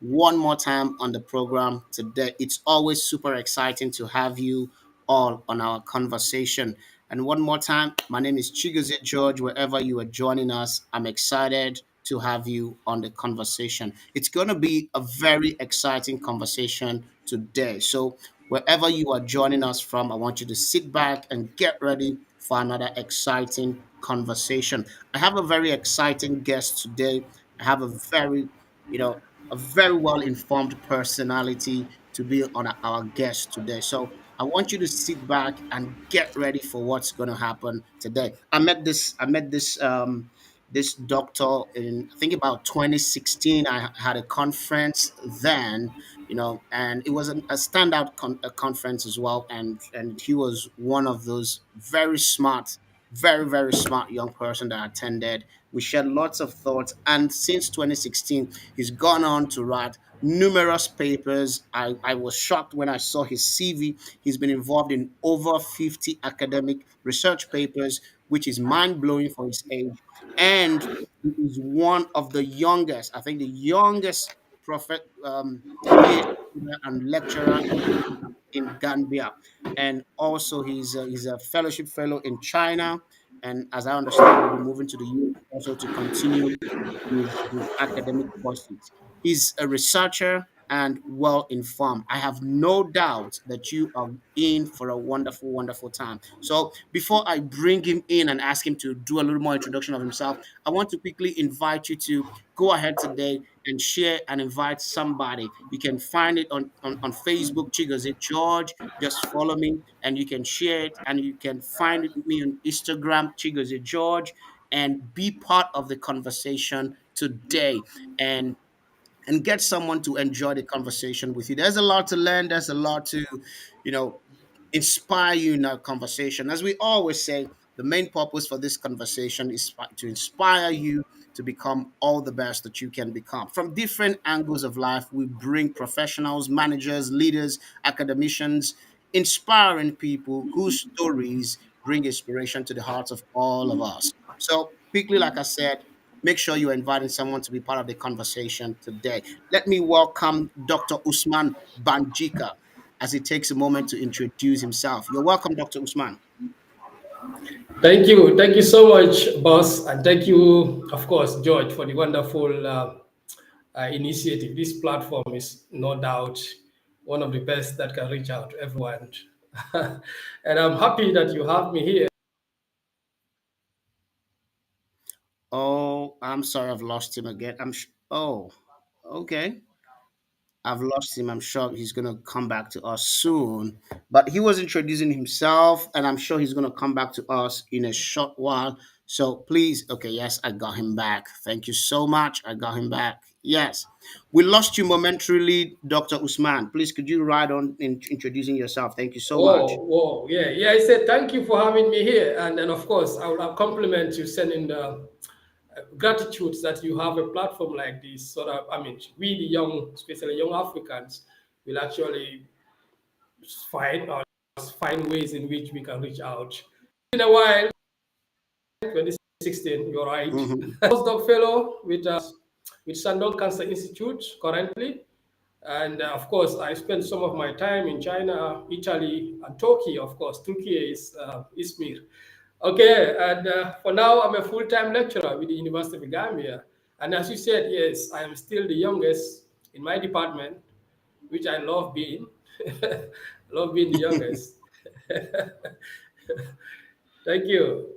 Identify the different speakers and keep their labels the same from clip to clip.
Speaker 1: one more time on the program today. It's always super exciting to have you all on our conversation. And one more time, my name is Chigozie George. Wherever you are joining us, I'm excited to have you on the conversation. It's going to be a very exciting conversation today. So, wherever you are joining us from, I want you to sit back and get ready for another exciting conversation. I have a very exciting guest today. I have a very well informed personality to be on our guest today. So I want you to sit back and get ready for what's going to happen today. I met this doctor in, I think, about 2016. I had a conference then, and it was a standout a conference as well. And he was one of those very smart, very smart young person that attended. We shared lots of thoughts, and since 2016, he's gone on to write numerous papers. I was shocked when I saw his CV. He's been involved in over 50 academic research papers, which is mind blowing for his age. And he is one of the youngest, I think, the youngest PhD and lecturer in Gambia, and also he's a fellowship fellow in China, and as I understand, will be moving to the US also to continue his academic pursuits. He's a researcher and well informed. I have no doubt that you are in for a wonderful time. So before I bring him in and ask him to do a little more introduction of himself, I want to quickly invite you to go ahead today and share and invite somebody. You can find it on Facebook, Chigozie George. Just follow me and you can share it, and you can find me on Instagram, Chigozie George, and be part of the conversation today. And get someone to enjoy the conversation with you. There's a lot to learn. There's a lot to, you know, inspire you in our conversation. As we always say, the main purpose for this conversation is to inspire you to become all the best that you can become. From different angles of life, we bring professionals, managers, leaders, academicians, inspiring people whose stories bring inspiration to the hearts of all of us. So, quickly, like I said, make sure you're inviting someone to be part of the conversation today. Let me welcome Dr. Ousman Banjika as he takes a moment to introduce himself. You're welcome, Dr. Usman.
Speaker 2: Thank you so much, boss, and thank you, of course, George, for the wonderful initiative. This platform is no doubt one of the best that can reach out to everyone, and I'm happy that you have me here.
Speaker 1: Oh, I'm sorry, I've lost him again. Oh, okay. I've lost him. I'm sure he's going to come back to us soon. But he was introducing himself, and I'm sure he's going to come back to us in a short while. So please, okay, yes, I got him back. Thank you so much. I got him back. Yes. We lost you momentarily, Dr. Usman. Please, could you ride on in introducing yourself? Thank you so much.
Speaker 2: Yeah. I said thank you for having me here, and then of course I will compliment you, sending the gratitude that you have a platform like this. So that I mean, we the young, especially young Africans, will actually find ways in which we can reach out. In a while, 2016, you're right.
Speaker 1: Mhm.
Speaker 2: Postdoc fellow with StandOut Cancer Institute currently. And of course, I spent some of my time in China, Italy, and Turkey. Of course, Turkey is Izmir. Okay, and for now, I'm a full-time lecturer with the University of Gambia. And as you said, yes, I am still the youngest in my department, which I love being. Love being the youngest. Thank you.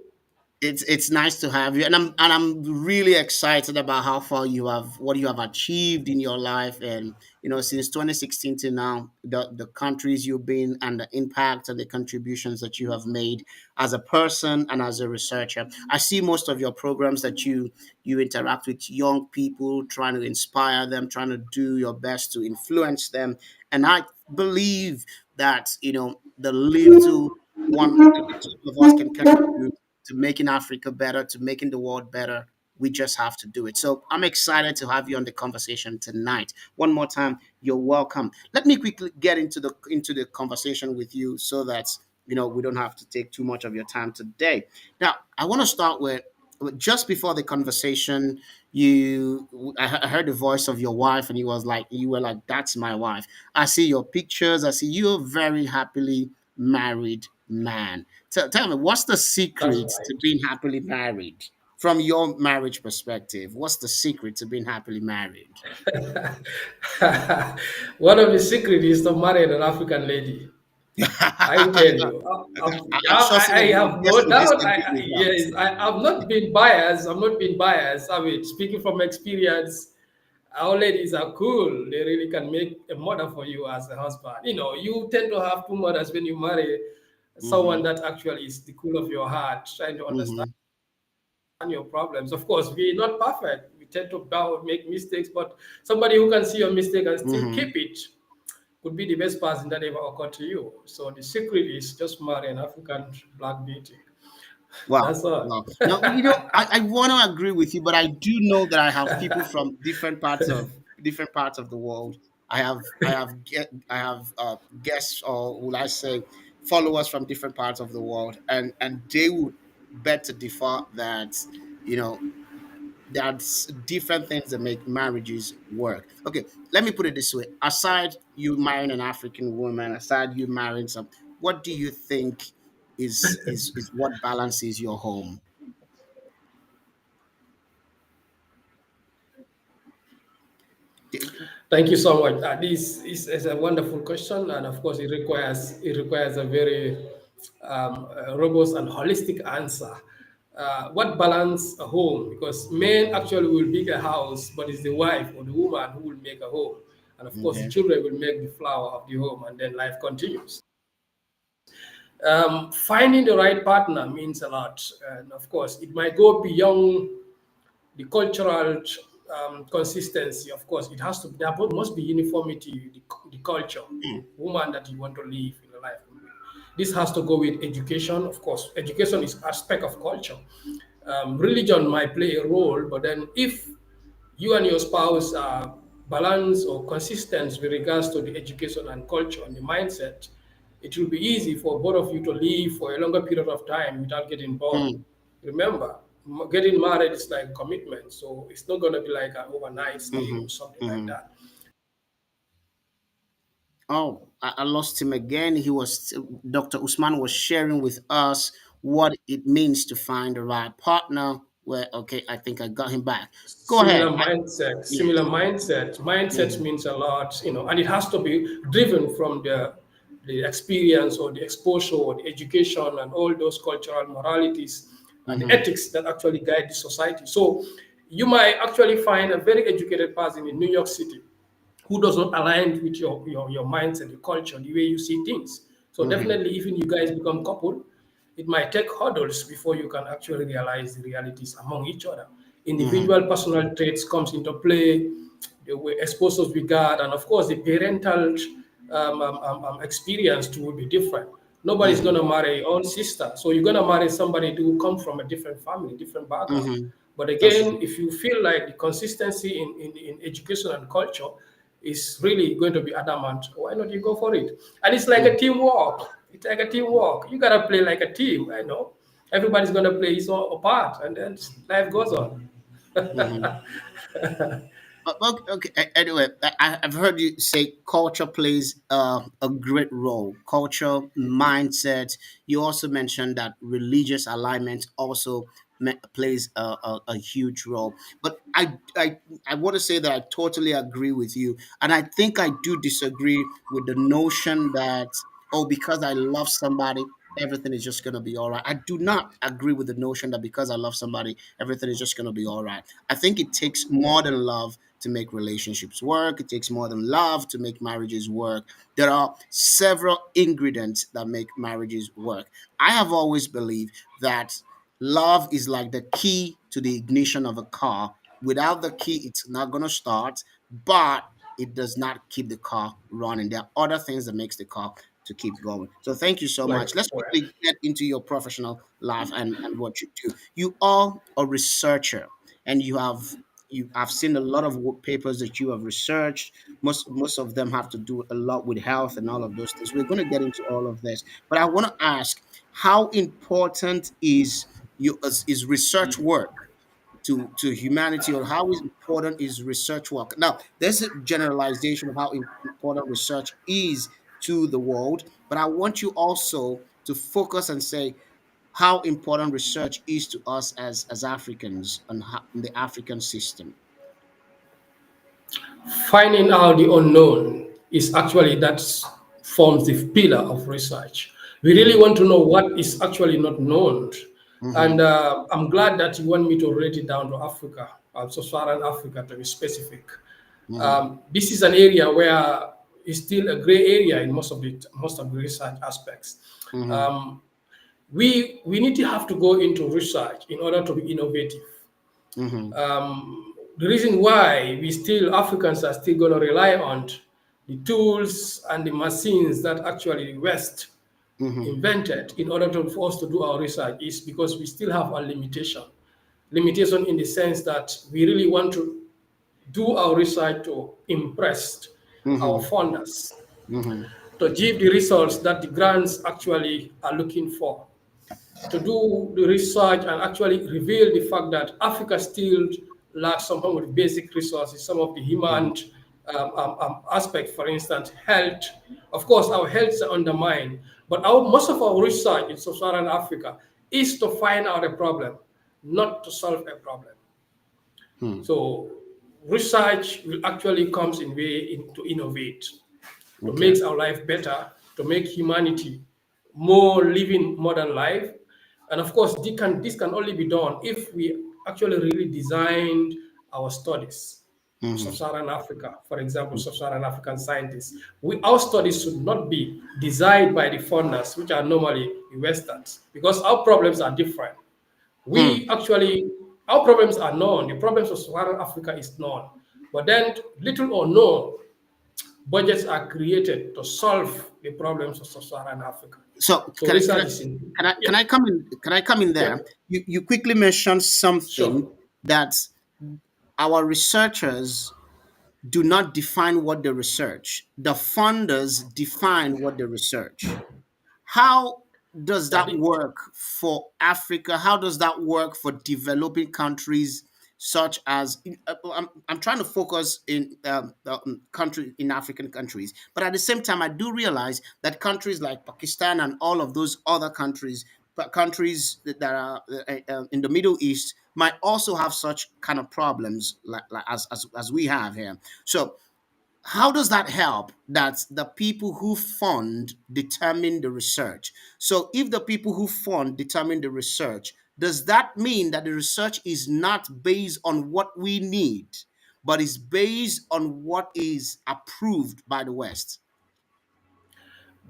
Speaker 1: It's nice to have you, and I'm really excited about how far you have, what you have achieved in your life. And since 2016 to now, the countries you've been, and the impact and the contributions that you have made as a person and as a researcher. I see most of your programs that you interact with young people, trying to inspire them, trying to do your best to influence them. And I believe that the little one the little of us can contribute to making Africa better, to making the world better. We just have to do it. So I'm excited to have you on the conversation tonight. One more time, you're welcome. Let me quickly get into the conversation with you so that we don't have to take too much of your time today. Now, I want to start with just before the conversation, I heard the voice of your wife, and you were like, "That's my wife." I see your pictures. I see you're a very happily married man. Tell me, what's the
Speaker 2: That's
Speaker 1: secret to
Speaker 2: right.
Speaker 1: being happily married from your marriage perspective? What's the secret to being happily married?
Speaker 2: One of the secret is to marry an African lady. I tell you,
Speaker 1: I'm sure some
Speaker 2: I
Speaker 1: of our
Speaker 2: have
Speaker 1: guests
Speaker 2: no
Speaker 1: will
Speaker 2: doubt.
Speaker 1: disagree with that.
Speaker 2: Yes, I've not been biased. I'm not being biased. I mean, speaking from experience, our ladies are cool. They really can make a mother for you as a husband. You know, you tend to have two mothers when you marry someone
Speaker 1: Mm-hmm.
Speaker 2: that actually is the cool of your heart, trying to understand
Speaker 1: Mm-hmm.
Speaker 2: your problems. Of course, we're not perfect. We tend to bow, make mistakes, but somebody who can see your mistake and still
Speaker 1: Mm-hmm.
Speaker 2: keep it could be the best person that ever occurred to you. So the secret is just marry an African black beauty.
Speaker 1: Wow.
Speaker 2: That's all.
Speaker 1: Wow. Now, I want to agree with you, but I do know that I have people from different parts of the world. I have guests, or will I say followers from different parts of the world, and they would bet to differ that, you know, that's different things that make marriages work. Okay, let me put it this way. Aside you marrying an African woman, aside you marrying some, what do you think is what balances your home?
Speaker 2: Thank you so much. This is a wonderful question, and of course, it requires a very robust and holistic answer. What balance a home? Because men actually will build a house, but it's the wife or the woman who will make a home, and of course, the
Speaker 1: Okay.
Speaker 2: children will make the flower of the home, and then life continues. Finding the right partner means a lot, and of course, it might go beyond the cultural consistency. Of course, it has to. There must be uniformity. The culture, the woman that you want to live in your life. This has to go with education. Of course, education is aspect of culture. Religion might play a role, but then if you and your spouse are balanced or consistent with regards to the education and culture and the mindset, it will be easy for both of you to live for a longer period of time without getting bored.
Speaker 1: Mm,
Speaker 2: Remember, getting married is like commitment, so it's not going to be like an overnight stay
Speaker 1: mm-hmm,
Speaker 2: or something like
Speaker 1: mm-hmm.
Speaker 2: that.
Speaker 1: Oh, I lost him again. Dr. Usman was sharing with us what it means to find the right partner. Where okay, I think I got him back. Go
Speaker 2: Similar
Speaker 1: ahead.
Speaker 2: mindset, similar
Speaker 1: Yes.
Speaker 2: mindset. Mindset
Speaker 1: Mm-hmm,
Speaker 2: means a lot, and it has to be driven from the experience or the exposure or the education and all those cultural moralities and the
Speaker 1: mm-hmm,
Speaker 2: ethics that actually guide the society. So you might actually find a very educated person in New York City who does not align with your mindset, your culture, the way you see things. So
Speaker 1: mm-hmm,
Speaker 2: definitely, even you guys become couple, it might take hurdles before you can actually realize the realities among each other.
Speaker 1: mm-hmm,
Speaker 2: Individual personal traits comes into play, the way exposures we got, and of course the parental experience too will be different. Nobody's
Speaker 1: mm-hmm,
Speaker 2: gonna marry your own sister, so you're gonna marry somebody who come from a different family, different background.
Speaker 1: mm-hmm.
Speaker 2: But
Speaker 1: That's
Speaker 2: again,
Speaker 1: true.
Speaker 2: if you feel like the consistency in education and culture is really going to be adamant, why not you go for it? And it's like a
Speaker 1: Mm,
Speaker 2: teamwork. It's like a teamwork. You gotta play like a team. I know everybody's gonna play his own part, and then life goes on.
Speaker 1: mm-hmm. Okay. Anyway, I've heard you say culture plays a great role. Culture, mindset. You also mentioned that religious alignment also plays a huge role. But I want to say that I totally agree with you, and I think I do disagree with the notion that, oh, because I love somebody, everything is just going to be all right. I do not agree with the notion that because I love somebody, everything is just going to be all right. I think it takes more than love to make relationships work. It takes more than love to make marriages work. There are several ingredients that make marriages work. I have always believed that love is like the key to the ignition of a car. Without the key, it's not going to start, but it does not keep the car running. There are other things that makes the car to keep going. So thank you so
Speaker 2: Like
Speaker 1: much. Let's
Speaker 2: well,
Speaker 1: quickly get into your professional life and what you do. You are a researcher, and I've seen a lot of papers that you have researched. Most of them have to do a lot with health and all of those things. We're going to get into all of this, but I want to ask, how important is is research work to humanity, or how important is research work? Now, there's a generalization of how important research is to the world, but I want you also to focus and say how important research is to us as Africans and in the African system.
Speaker 2: Finding out the unknown is actually that forms the pillar of research. We really
Speaker 1: Mm-hmm.
Speaker 2: want to know what is actually not known.
Speaker 1: Mm-hmm.
Speaker 2: And I'm glad that you want me to relate it down to Africa, sub-Saharan Africa to be specific.
Speaker 1: Mm-hmm.
Speaker 2: This is an area where it's still a gray area in most of the research aspects.
Speaker 1: Mm-hmm.
Speaker 2: Um, we need to have to go into research in order to be innovative.
Speaker 1: Mm-hmm.
Speaker 2: The reason why we still Africans are still going to rely on the tools and the machines that actually the West
Speaker 1: Mm-hmm.
Speaker 2: invented in order for us to do our research is because we still have a limitation. Limitation in the sense that we really want to do our research to impress our
Speaker 1: Mm-hmm.
Speaker 2: funders,
Speaker 1: Mm-hmm.
Speaker 2: to give the results that the grants actually are looking for, to do the research and actually reveal the fact that Africa still lacks some of the basic resources, some of the human aspect, for instance, health. Of course, our health is undermined, but most of our research in sub-Saharan Africa is to find out a problem, not to solve a problem.
Speaker 1: Mm-hmm.
Speaker 2: So research will actually comes in way to innovate, to
Speaker 1: Okay.
Speaker 2: make our life better, to make humanity more living modern life. And of course, this can only be done if we actually really designed our studies.
Speaker 1: Mm-hmm.
Speaker 2: Sub-Saharan Africa, for example, Sub-Saharan African scientists. Our studies should not be designed by the funders, which are normally the Westerns, because our problems are different.
Speaker 1: Hmm.
Speaker 2: We actually, our problems are known. The problems of Sub-Saharan Africa is known. But then little or no budgets are created to solve the problems of sub-Saharan Africa.
Speaker 1: So
Speaker 2: So research is
Speaker 1: can
Speaker 2: yeah,
Speaker 1: I come in? Can I come in
Speaker 2: yeah,
Speaker 1: there? You quickly mentioned something
Speaker 2: sure.
Speaker 1: that our researchers do not define what they research. The funders define what they research. How does
Speaker 2: Yeah,
Speaker 1: that work for Africa? How does that work for developing countries such as I'm trying to focus in country in African countries, but at the same time, I do realize that countries like Pakistan and all of those other countries, but countries that are in the Middle East, might also have such kind of problems like as we have here. So how does that help that the people who fund determine the research? So if the people who fund determine the research, does that mean that the research is not based on what we need, but is based on what is approved by the West?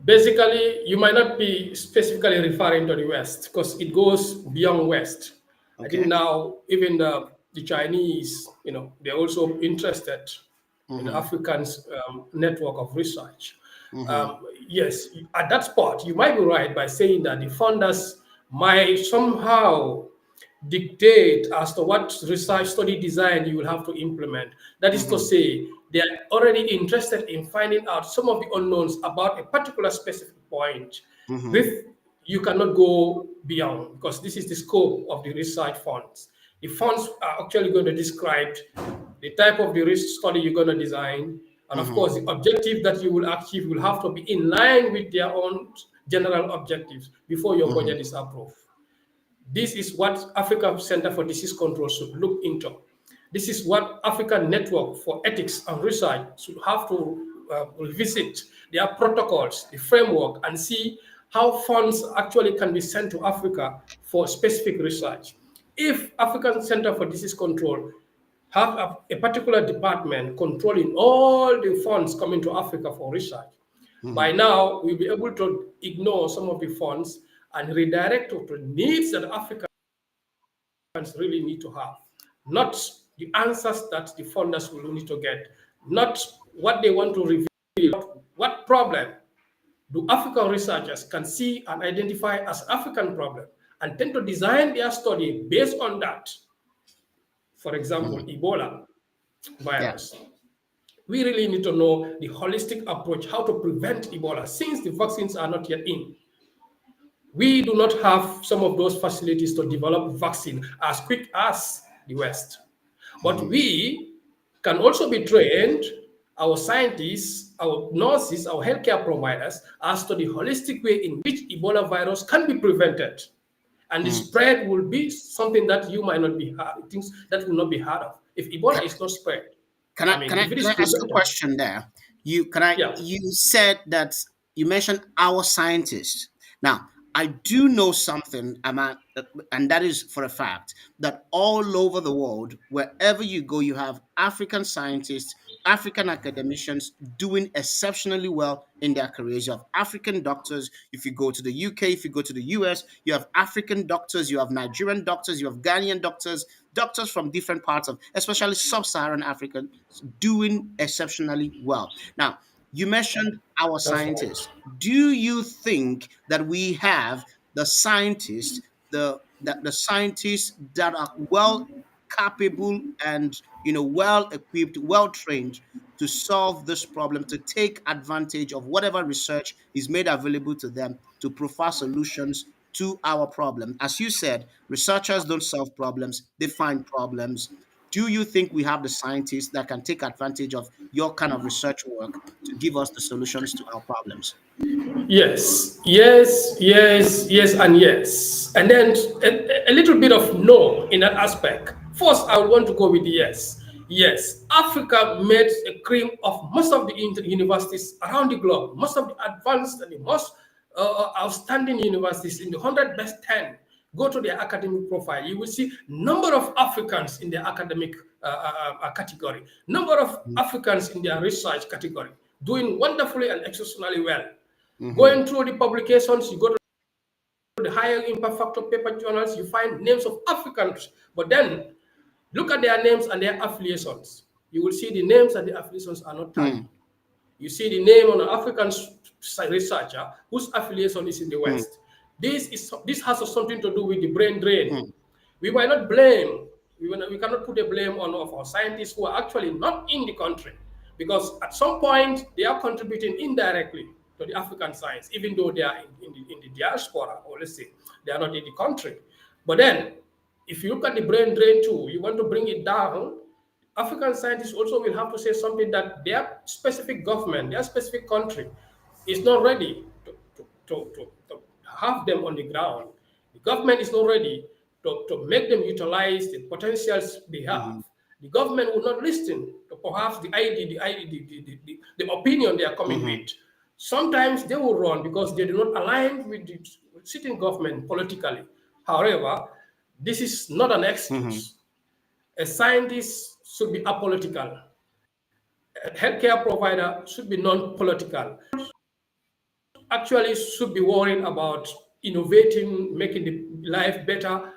Speaker 2: basically, you might not be specifically referring to the West because it goes beyond West. I think
Speaker 1: Okay.
Speaker 2: now even the Chinese, they're also interested in
Speaker 1: Mm-hmm.
Speaker 2: Africans' network of research.
Speaker 1: Mm-hmm.
Speaker 2: Yes, at that spot, you might be right by saying that the funders might somehow dictate as to what research study design you will have to implement. That is to
Speaker 1: Mm-hmm.
Speaker 2: say, they are already interested in finding out some of the unknowns about a particular specific point.
Speaker 1: Mm-hmm.
Speaker 2: With you cannot go beyond because this is the scope of the research funds. The funds are actually going to describe the type of the research study you're going to design, and of
Speaker 1: Mm-hmm.
Speaker 2: course, the objective that you will achieve will have to be in line with their own general objectives before your
Speaker 1: Mm-hmm.
Speaker 2: budget is approved. This is what African Center for Disease Control should look into. This is what African Network for Ethics and Research should have to revisit their protocols, the framework, and see how funds actually can be sent to Africa for specific research. If African Center for Disease Control have a particular department controlling all the funds coming to Africa for research, by
Speaker 1: Mm-hmm.
Speaker 2: now we'll be able to ignore some of the funds and redirect to the needs that Africans really need to have, not the answers that the funders will need to get, not what they want to reveal, what problem do African researchers can see and identify as African problem and tend to design their study based on that. For example,
Speaker 1: Mm-hmm.
Speaker 2: Ebola
Speaker 1: Yeah.
Speaker 2: virus. We really need to know the holistic approach, how to prevent Ebola, since the vaccines are not yet in. We do not have some of those facilities to develop vaccine as quick as the West. But
Speaker 1: mhm,
Speaker 2: we can also be trained, our scientists, our nurses, our healthcare providers, as to the holistic way in which Ebola virus can be prevented. And the
Speaker 1: mhm.
Speaker 2: spread will be something that you might not be heard, things that will not be heard of. If Ebola is not spread,
Speaker 1: Can I
Speaker 2: I mean,
Speaker 1: can I
Speaker 2: if it
Speaker 1: can
Speaker 2: is
Speaker 1: I ask a
Speaker 2: prevented,
Speaker 1: question there? You can I
Speaker 2: yeah,
Speaker 1: you said that you mentioned our scientists. Now, I do know something about, and that is for a fact that all over the world, wherever you go, you have African scientists, African academicians doing exceptionally well in their careers. You have African doctors. If you go to the UK, if you go to the US, you have African doctors, you have Nigerian doctors, you have Ghanaian doctors, doctors from different parts of, especially sub-Saharan Africa, doing exceptionally well. Now, you mentioned our
Speaker 2: that's right.
Speaker 1: scientists. Do you think that we have the scientists, the scientists that are well capable and well equipped, well trained to solve this problem, to take advantage of whatever research is made available to them to provide solutions to our problem? As you said, researchers don't solve problems, they find problems. Do you think we have the scientists that can take advantage of your kind of research work to give us the solutions to our problems?
Speaker 2: Yes, yes, yes, yes, and yes. And then a little bit of no in that aspect. First, I would want to go with yes. Yes, Africa made a cream of most of the universities around the globe, most of the advanced and the most outstanding universities in the 100 best 10. Go to their academic profile. You will see number of Africans in their academic category, number of Africans in their research category, doing wonderfully and exceptionally well.
Speaker 1: Mm-hmm.
Speaker 2: Going through the publications, you go to the higher impact factor paper journals, you find names of Africans. But then look at their names and their affiliations. You will see the names and the affiliations are not
Speaker 1: Hmm.
Speaker 2: tallied. You see the name on an African researcher whose affiliation is in the
Speaker 1: Hmm.
Speaker 2: West. This has something to do with the brain drain.
Speaker 1: Hmm.
Speaker 2: We might not blame, we cannot put a blame on of our scientists who are actually not in the country, because at some point they are contributing indirectly to the African science, even though they are in the diaspora, or let's say they are not in the country. But then, if you look at the brain drain too, you want to bring it down. African scientists also will have to say something that their specific government, their specific country is not ready to have them on the ground. The government is not ready to make them utilize the potentials they have.
Speaker 1: Hmm.
Speaker 2: The government will not listen to perhaps the idea, the opinion they are coming
Speaker 1: Hmm.
Speaker 2: with. Sometimes they will run because they do not align with the sitting government politically. However, this is not an
Speaker 1: Hmm.
Speaker 2: excuse. A scientist should be apolitical. A healthcare provider should be non-political. Actually should be worrying about innovating, making the life better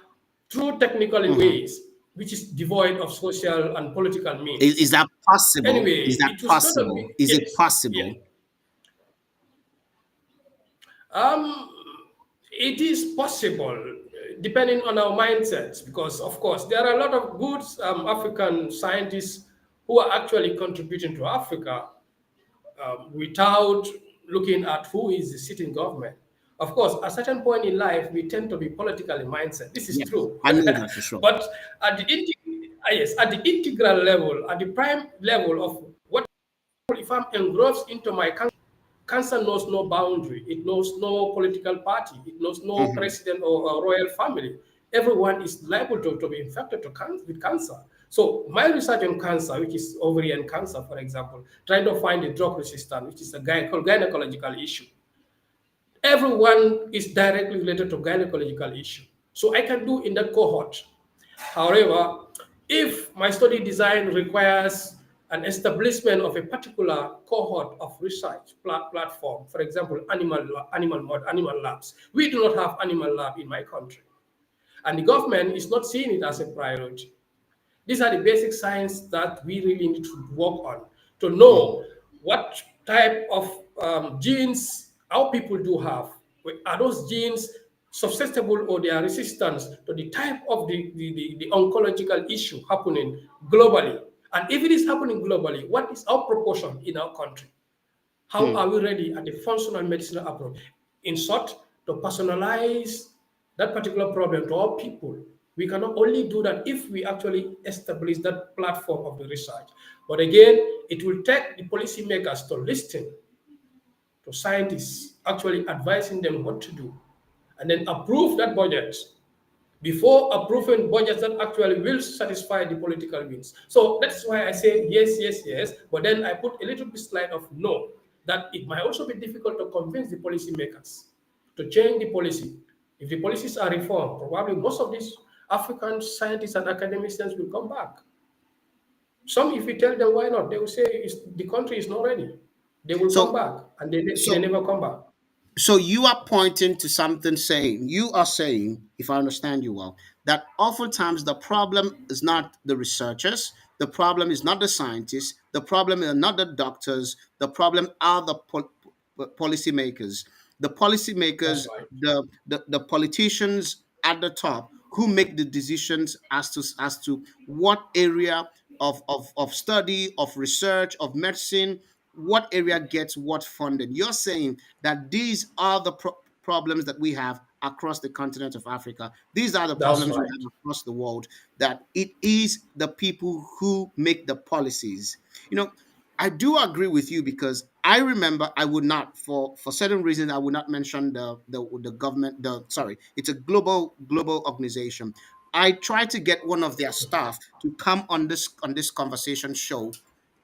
Speaker 2: through technical
Speaker 1: Hmm.
Speaker 2: ways, which is devoid of social and political
Speaker 1: Is
Speaker 2: means.
Speaker 1: that possible? Is
Speaker 2: Anyway,
Speaker 1: that
Speaker 2: it was going to
Speaker 1: possible?
Speaker 2: be
Speaker 1: Is it
Speaker 2: yes, yeah.
Speaker 1: possible?
Speaker 2: Um, it is possible, depending on our mindsets, because of course there are a lot of good African scientists who are actually contributing to Africa without looking at who is the sitting government. Of course, at a certain point in life, we tend to be politically mindset. This is
Speaker 1: Yes,
Speaker 2: true.
Speaker 1: I know that for sure.
Speaker 2: But at the yes, at the integral level, at the prime level of what, if I'm engrossed into my cancer, cancer knows no boundary. It knows no political party. It knows no
Speaker 1: Hmm.
Speaker 2: president or royal family. Everyone is liable to be infected with cancer. So my research on cancer, which is ovarian cancer, for example, trying to find a drug resistance, which is a gynecological issue. Everyone is directly related to gynecological issue. So I can do in that cohort. However, if my study design requires an establishment of a particular cohort of research platform, for example, animal labs, we do not have animal lab in my country, and the government is not seeing it as a priority. These are the basic science that we really need to work on to
Speaker 1: Hmm.
Speaker 2: know what type of genes our people do have. Are those genes susceptible or they are resistant to the type of the oncological issue happening globally? And if it is happening globally, what is our proportion in our country? How
Speaker 1: Hmm.
Speaker 2: are we ready at the functional medicine approach? In short, to personalize that particular problem to our people. We cannot only do that if we actually establish that platform of the research. But again, it will take the policymakers to listen to scientists, actually advising them what to do, and then approve that budget before approving budgets that actually will satisfy the political needs. So that's why I say yes, yes, yes, but then I put a little bit slide of no, that it might also be difficult to convince the policymakers to change the policy. If the policies are reformed, probably most of these African scientists and academicians will come back. Some, if we tell them why not, they will say the country is not ready. They will come
Speaker 1: So
Speaker 2: back, and they
Speaker 1: so
Speaker 2: never come back.
Speaker 1: so you are pointing to something, saying, you are saying, if I understand you well, that oftentimes the problem is not the researchers, the problem is not the scientists, the problem are not the doctors, the problem are the policymakers. The
Speaker 2: That's
Speaker 1: policymakers,
Speaker 2: right.
Speaker 1: the politicians at the top who make the decisions as to what area of study, of research, of medicine, what area gets what funded. You're saying that these are the problems that we have across the continent of Africa. These are the
Speaker 2: That's
Speaker 1: problems we
Speaker 2: right.
Speaker 1: have across the world, that it is the people who make the policies. You know, I do agree with you, because I remember I would not, for certain reasons, I would not mention the government, the sorry, it's a global organization. I tried to get one of their staff to come on this conversation show,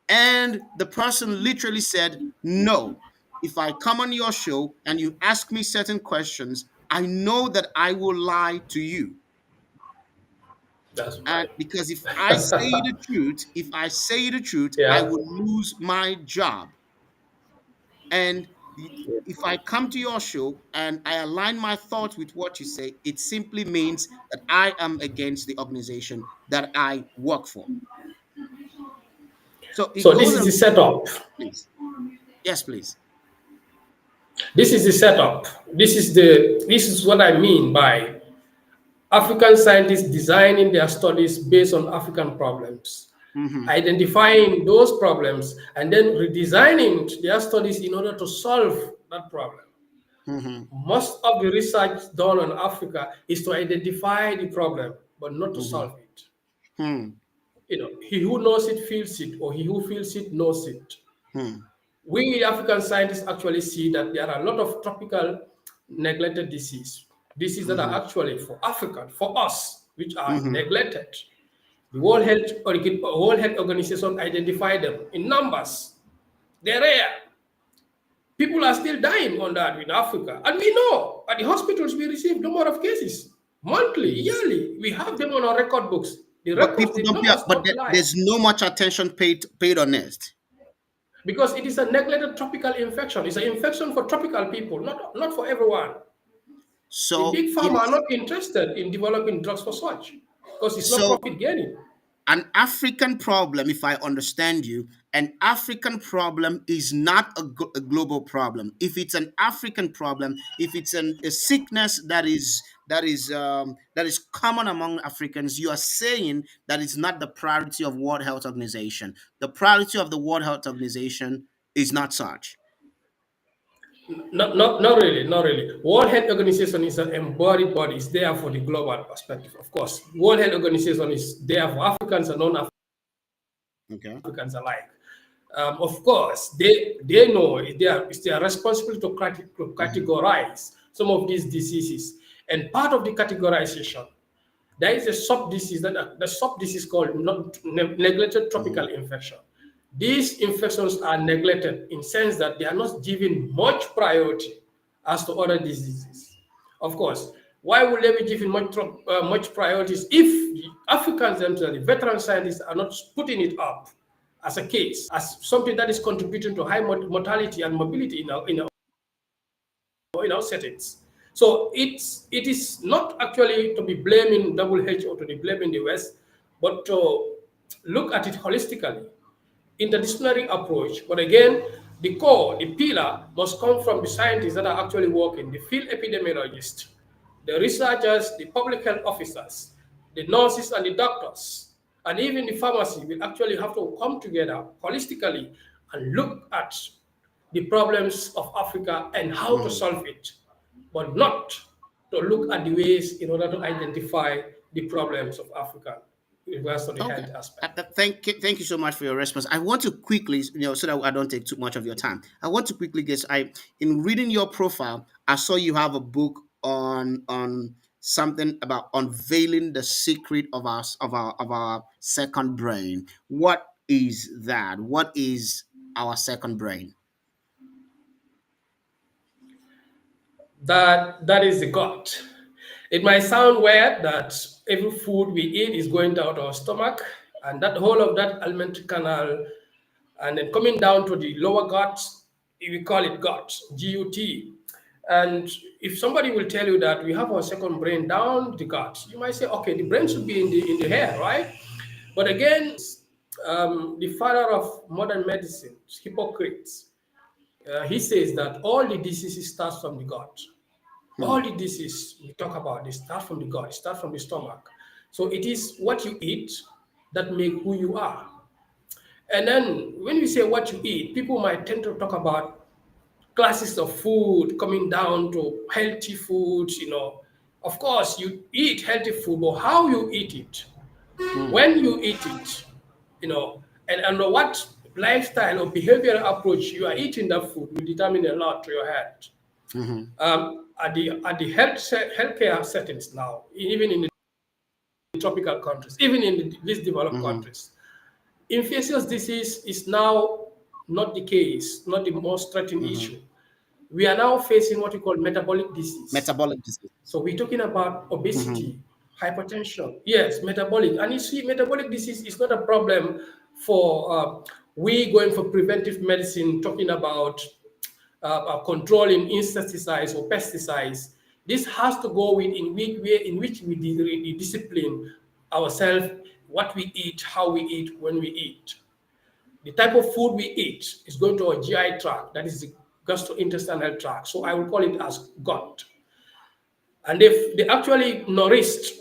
Speaker 1: and the person literally said, no, if I come on your show and you ask me certain questions, I know that I will lie to you.
Speaker 2: That's
Speaker 1: And
Speaker 2: right.
Speaker 1: because if I say the truth, I
Speaker 2: Yeah.
Speaker 1: will lose my job. And
Speaker 2: Yeah.
Speaker 1: if I come to your show and I align my thoughts with what you say, it simply means that I am against the organization that I work for. So it
Speaker 2: So
Speaker 1: goes
Speaker 2: this
Speaker 1: on.
Speaker 2: is the setup.
Speaker 1: Please. Yes, please.
Speaker 2: This is the setup. This is what I mean by African scientists designing their studies based on African problems,
Speaker 1: Mm-hmm.
Speaker 2: identifying those problems, and then redesigning their studies in order to solve that problem.
Speaker 1: Mm-hmm.
Speaker 2: Most of the research done on Africa is to identify the problem, but not to
Speaker 1: Mm-hmm.
Speaker 2: solve it.
Speaker 1: Hmm.
Speaker 2: He who knows it feels it, or he who feels it knows it.
Speaker 1: Hmm.
Speaker 2: We African scientists actually see that there are a lot of tropical neglected diseases that are
Speaker 1: Mm-hmm.
Speaker 2: actually for African, for us, which are
Speaker 1: Mm-hmm.
Speaker 2: neglected. The World Health Organization identified them in numbers. They're rare. People are still dying on that in Africa. And we know at the hospitals we receive number of cases monthly, yearly. We have them on our record books. The
Speaker 1: But
Speaker 2: records,
Speaker 1: people
Speaker 2: the
Speaker 1: don't pay.
Speaker 2: numbers
Speaker 1: But
Speaker 2: don't lie.
Speaker 1: there's no much attention paid on it.
Speaker 2: Because it is a neglected tropical infection. It's an infection for tropical people, not for everyone. The
Speaker 1: So
Speaker 2: big pharma are
Speaker 1: it's
Speaker 2: not interested in developing drugs for such because it's not
Speaker 1: so
Speaker 2: profit gaining.
Speaker 1: an African problem, if I understand you, an African problem is not a global problem. If it's an African problem, if it's a sickness that is common among Africans, you are saying that it's not the priority of World Health Organization. The priority of the World Health Organization is not such.
Speaker 2: Not really, not really. World Health Organization is an embodied body. It's there for the global perspective, of course. World Health Organization is there for Africans and
Speaker 1: Okay.
Speaker 2: non-Africans alike. Of course, they know it's their responsibility to
Speaker 1: Hmm.
Speaker 2: categorize some of these diseases. And part of the categorization, there is a sub disease the sub disease called neglected
Speaker 1: Hmm.
Speaker 2: tropical infection. These infections are neglected in sense that they are not given much priority as to other diseases. Of course, why would they be given much priorities if Africans themselves, the veteran scientists, are not putting it up as a case, as something that is contributing to high mortality and mobility in our settings. So it is not actually to be blaming WHO or to be blaming the West, but to look at it holistically, interdisciplinary approach. But again, the core, the pillar must come from the scientists that are actually working, the field epidemiologists, the researchers, the public health officers, the nurses and the doctors, and even the pharmacy will actually have to come together holistically and look at the problems of Africa and how to
Speaker 1: Hmm.
Speaker 2: solve it. but not to look at the ways in order to identify the problems of Africa in regards to the
Speaker 1: Okay.
Speaker 2: health aspect.
Speaker 1: Thank you so much for your response. I want to quickly, so that I don't take too much of your time. I want to quickly guess. In reading your profile, I saw you have a book on something about unveiling the secret of our second brain. What is that? What is our second brain?
Speaker 2: That is the gut. It might sound weird that every food we eat is going down to our stomach, and that whole of that alimentary canal, and then coming down to the lower gut, we call it gut, GUT. And if somebody will tell you that we have our second brain down the gut, you might say, okay, the brain should be in the hair, right? But again, the father of modern medicine, Hippocrates, he says that all the diseases start from the gut.
Speaker 1: Hmm.
Speaker 2: All the disease we talk about, they start from the gut, start from the stomach. So it is what you eat that make who you are. And then when we say what you eat, people might tend to talk about classes of food coming down to healthy foods, Of course, you eat healthy food, but how you eat it,
Speaker 1: Hmm.
Speaker 2: when you eat it, and under what lifestyle or behavioral approach you are eating that food will determine a lot to your health.
Speaker 1: Hmm.
Speaker 2: At the healthcare settings now, even in the tropical countries, even in the least developed
Speaker 1: Hmm.
Speaker 2: countries, infectious disease is now not the case, not the most threatening
Speaker 1: Hmm.
Speaker 2: issue. We are now facing what we call metabolic disease.
Speaker 1: Metabolic disease.
Speaker 2: So we're talking about
Speaker 1: Hmm.
Speaker 2: obesity, hypertension. Yes, metabolic. And you see, metabolic disease is not a problem for we going for preventive medicine, talking about controlling insecticides or pesticides. This has to go with in which we discipline ourselves, what we eat, how we eat, when we eat. The type of food we eat is going to our GI tract, that is the gastrointestinal tract. So I will call it as gut. And they actually nourished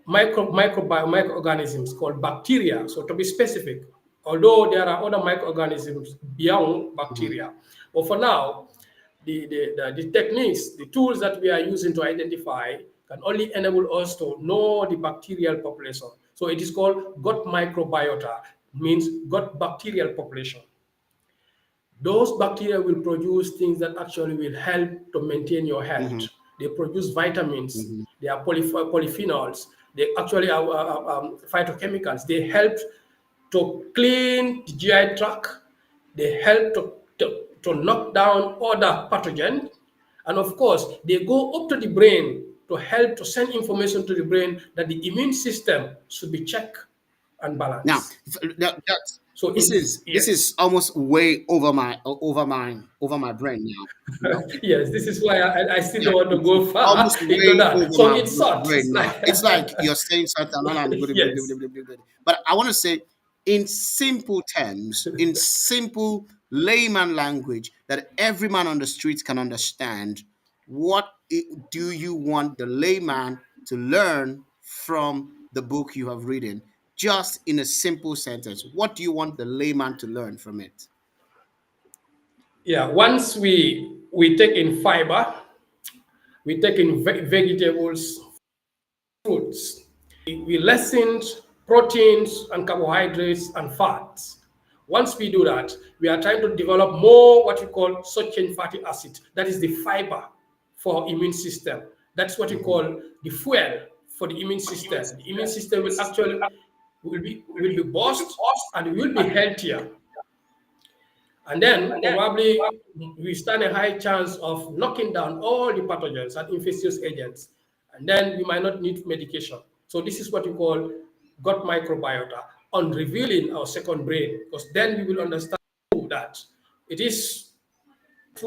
Speaker 2: microorganisms called bacteria. So to be specific, although there are other microorganisms beyond
Speaker 1: Hmm.
Speaker 2: bacteria, but for now, the techniques, the tools that we are using to identify can only enable us to know the bacterial population. So it is called gut microbiota, means gut bacterial population. Those bacteria will produce things that actually will help to maintain your health.
Speaker 1: Hmm.
Speaker 2: They produce vitamins,
Speaker 1: Hmm.
Speaker 2: they are polyphenols, they actually are phytochemicals. They help to clean the GI tract, they help to knock down other pathogens, and of course, they go up to the brain to help to send information to the brain that the immune system should be checked and
Speaker 1: Now,
Speaker 2: balanced. So,
Speaker 1: this is
Speaker 2: yes.
Speaker 1: almost way over my brain now.
Speaker 2: Yes, this is why I still
Speaker 1: Yeah,
Speaker 2: don't want to
Speaker 1: it's
Speaker 2: go far
Speaker 1: almost
Speaker 2: into
Speaker 1: way
Speaker 2: that.
Speaker 1: over
Speaker 2: So
Speaker 1: my
Speaker 2: it's short.
Speaker 1: brain
Speaker 2: It's
Speaker 1: now.
Speaker 2: like
Speaker 1: It's like you're saying something, and I'm
Speaker 2: yes,
Speaker 1: but I want to say, in simple terms, in simple layman language that every man on the streets can understand, do you want the layman to learn from the book you have written? Just in a simple sentence, what do you want the layman to learn from it?
Speaker 2: yeah. Once we take in fiber, we take in vegetables, fruits. We lessened proteins and carbohydrates and fats. Once we do that, we are trying to develop more what we call short chain fatty acid. That is the fiber for immune system. That's what we
Speaker 1: Mhm.
Speaker 2: call the fuel for the immune system. The immune system will actually will be boosted and will be healthier. And then probably we stand a high chance of knocking down all the pathogens and infectious agents. And then we might not need medication. So this is what we call gut microbiota on revealing our second brain, because then we will understand that it is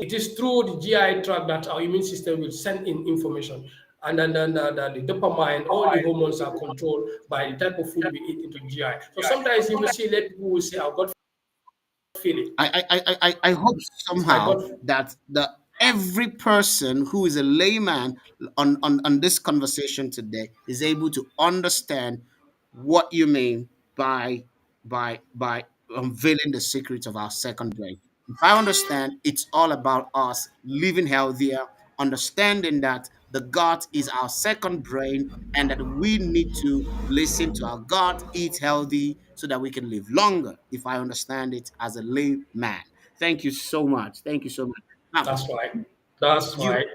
Speaker 2: it is through the GI tract that our immune system will send in information. And then the dopamine, all the hormones are controlled by the type of food we eat into GI. So sometimes you will see let people will say, I've got feeling.
Speaker 1: I hope
Speaker 2: It's my
Speaker 1: somehow
Speaker 2: gut.
Speaker 1: that every person who is a layman on this conversation today is able to understand what you mean by unveiling the secrets of our second brain. If I understand, it's all about us living healthier, understanding that the gut is our second brain and that we need to listen to our gut, eat healthy so that we can live longer, if I understand it as a layman. Thank you so much. Thank you so much. Now,
Speaker 2: That's right. That's
Speaker 1: you
Speaker 2: right.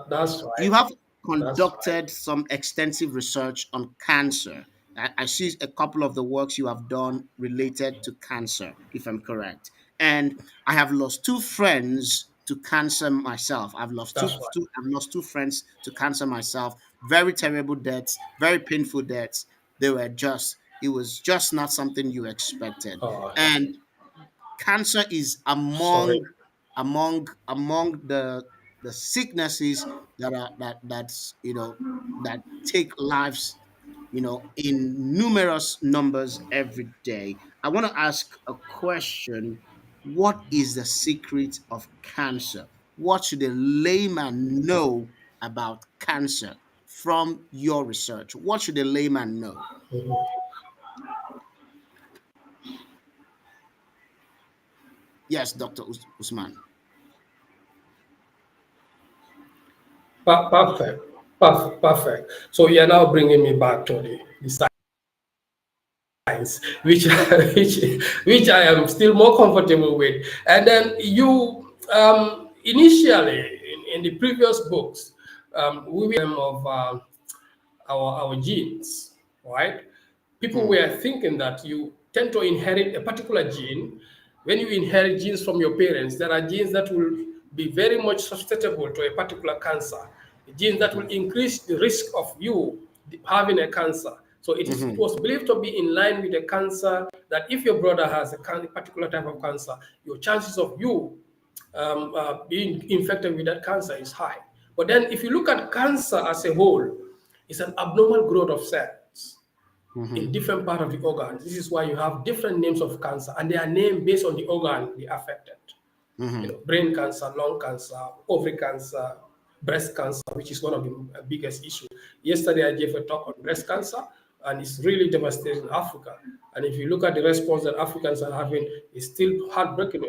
Speaker 2: That's
Speaker 1: you
Speaker 2: right.
Speaker 1: have
Speaker 2: That's right.
Speaker 1: conducted some extensive research on cancer. I see a couple of the works you have done related to cancer, if I'm correct. And I have lost two friends to cancer myself.
Speaker 2: That's right.
Speaker 1: I've lost two friends to cancer myself. Very terrible deaths, very painful deaths. It was just not something you expected.
Speaker 2: Oh,
Speaker 1: And cancer is
Speaker 2: sorry.
Speaker 1: among the sicknesses that's that take lives in numerous numbers every day. I want to ask a question. What is the secret of cancer? What should a layman know about cancer from your research? What should a layman know? Yes, Dr. Usman.
Speaker 2: Perfect. Perfect. Perfect. So you're now bringing me back to the science, which which which I am still more comfortable with. And then you initially in the previous books, we were of our genes, right? People
Speaker 1: Hmm.
Speaker 2: were thinking that you tend to inherit a particular gene. When you inherit genes from your parents, there are genes that will be very much susceptible to a particular cancer, genes that will increase the risk of you having a cancer. So it
Speaker 1: Hmm.
Speaker 2: was believed to be in line with a cancer that if your brother has a particular type of cancer, your chances of you being infected with that cancer is high. But then if you look at cancer as a whole, it's an abnormal growth of cells in
Speaker 1: Hmm.
Speaker 2: different part of the organs. This is why you have different names of cancer, and they are named based on the organ they affected.
Speaker 1: Hmm.
Speaker 2: Brain cancer, lung cancer, ovary cancer, breast cancer, which is one of the biggest issues. Yesterday, I gave a talk on breast cancer, and it's really devastating Africa. And if you look at the response that Africans are having, it's still heartbreaking,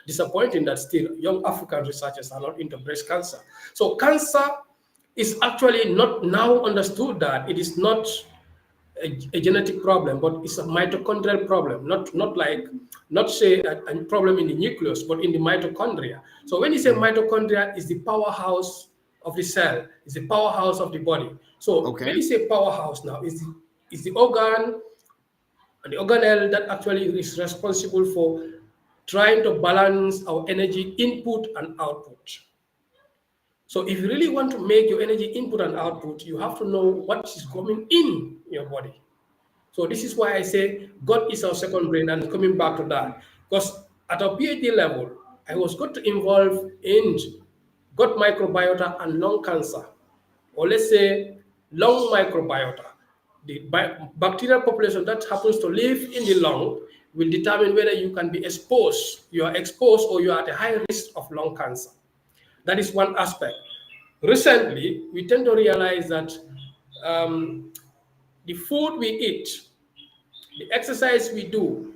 Speaker 2: disappointing that still young African researchers are not into breast cancer. So cancer is actually not now understood that it is not a genetic problem, but it's a mitochondrial problem, not say a problem in the nucleus, but in the mitochondria. So when you say
Speaker 1: Hmm.
Speaker 2: mitochondria is the powerhouse of the cell, is the powerhouse of the body. So when
Speaker 1: Okay.
Speaker 2: you say powerhouse now, is the organ and the organelle that actually is responsible for trying to balance our energy input and output. So if you really want to make your energy input and output, you have to know what is coming in your body. So this is why I say God is our second brain, and coming back to that, because at a PhD level, I was got to involve in gut microbiota and lung cancer, or let's say lung microbiota. The bacterial population that happens to live in the lung will determine whether you can be exposed, you are exposed, or you are at a high risk of lung cancer. That is one aspect. Recently, we tend to realize that um, the food we eat, the exercise we do,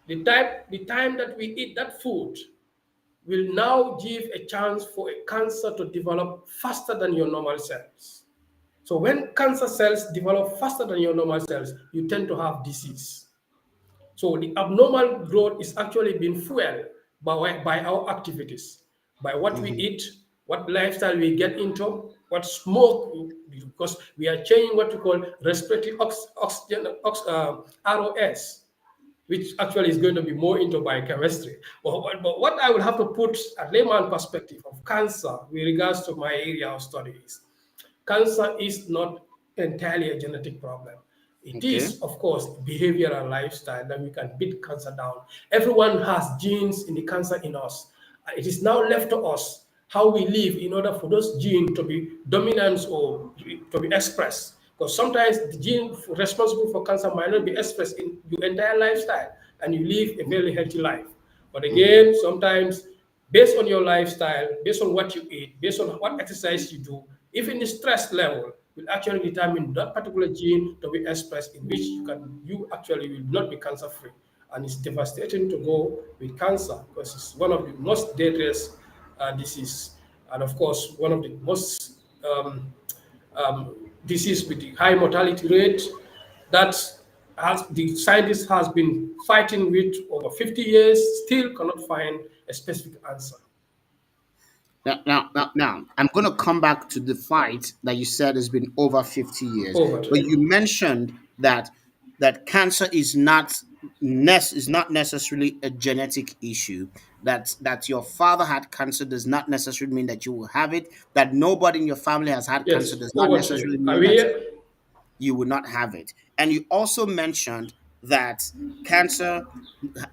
Speaker 2: the time that we eat that food will now give a chance for a cancer to develop faster than your normal cells. So when cancer cells develop faster than your normal cells, you tend to have disease. So the abnormal growth is actually being fueled by our activities, by what we
Speaker 1: Hmm.
Speaker 2: eat, what lifestyle we get into, what smoke, because we are changing what we call respiratory oxygen, ROS, which actually is going to be more into biochemistry. But what I would have to put at layman perspective of cancer with regards to my area of studies, cancer is not entirely a genetic problem. It
Speaker 1: Okay.
Speaker 2: is, of course, behavioral lifestyle that we can beat cancer down. Everyone has genes in the cancer in us. It is now left to us how we live in order for those genes to be dominant or to be expressed. Because sometimes the gene responsible for cancer might not be expressed in your entire lifestyle and you live a very healthy life. But
Speaker 1: Hmm.
Speaker 2: again, sometimes based on your lifestyle, based on what you eat, based on what exercise you do, even the stress level will actually determine that particular gene to be expressed in which you actually will not be cancer free. And it's devastating to go with cancer because it's one of the most dangerous disease. And of course, one of the most disease with the high mortality rate that the scientist has been fighting with over 50 years, still cannot find a specific answer.
Speaker 1: Now, I'm going to come back to the fight that you said has been over 50 years,
Speaker 2: Over.
Speaker 1: but you mentioned that cancer is not necessarily a genetic issue. That your father had cancer does not necessarily mean that you will have it. That nobody in your family has had cancer
Speaker 2: Yes,
Speaker 1: does not
Speaker 2: over to you.
Speaker 1: necessarily
Speaker 2: Are
Speaker 1: mean
Speaker 2: we
Speaker 1: that
Speaker 2: here?
Speaker 1: you will not have it. And you also mentioned that cancer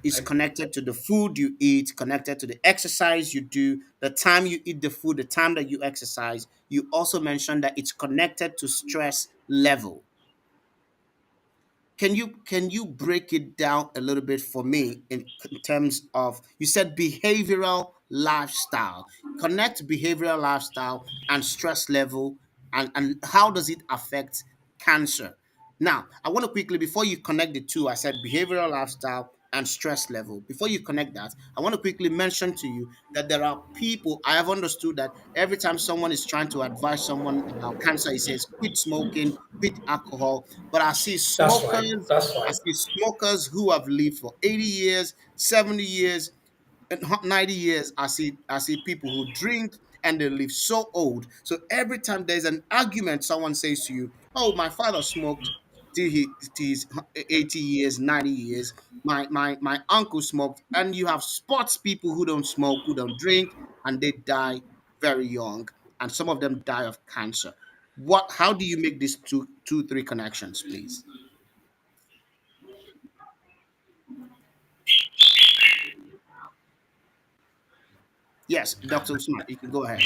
Speaker 1: is connected to the food you eat, connected to the exercise you do, the time you eat the food, the time that you exercise. You also mentioned that it's connected to stress level. Can you break it down a little bit for me in terms of, you said behavioral lifestyle, connect behavioral lifestyle and stress level, and how does it affect cancer? Now I want to quickly, before you connect the two, I said behavioral lifestyle and stress level. Before you connect that, I want to quickly mention to you that there are people, I have understood that every time someone is trying to advise someone about cancer, he says quit smoking, quit alcohol. But
Speaker 2: That's right. That's
Speaker 1: I
Speaker 2: right.
Speaker 1: see smokers who have lived for 80 years, 70 years, and 90 years. I see people who drink and they live so old. So every time there's an argument, someone says to you, "Oh, my father smoked till he's 80 years, 90 years. My uncle smoked," and you have sports people who don't smoke, who don't drink, and they die very young, and some of them die of cancer. What? How do you make these three connections, please? Yes, Dr. Usman, you can go ahead.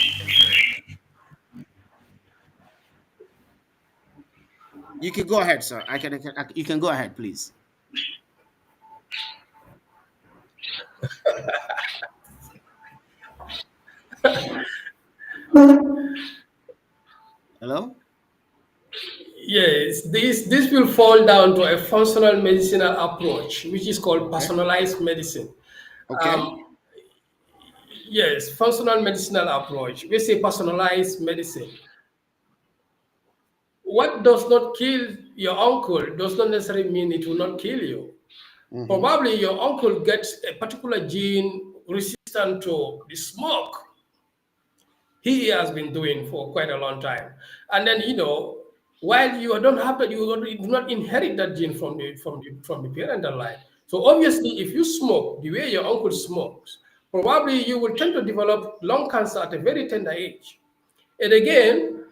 Speaker 1: You can go ahead, sir. You can go ahead, please. Hello?
Speaker 2: Yes, this will fall down to a functional medicinal approach, which is called
Speaker 1: Okay.
Speaker 2: personalized medicine.
Speaker 1: Okay.
Speaker 2: Um, yes, functional medicinal approach. We say personalized medicine. What does not kill your uncle does not necessarily mean it will not kill you.
Speaker 1: Mm-hmm.
Speaker 2: Probably your uncle gets a particular gene resistant to the smoke he has been doing for quite a long time. And then, while you don't have that, you do not inherit that gene from the parental line. So obviously, if you smoke the way your uncle smokes, probably you will tend to develop lung cancer at a very tender age. And again,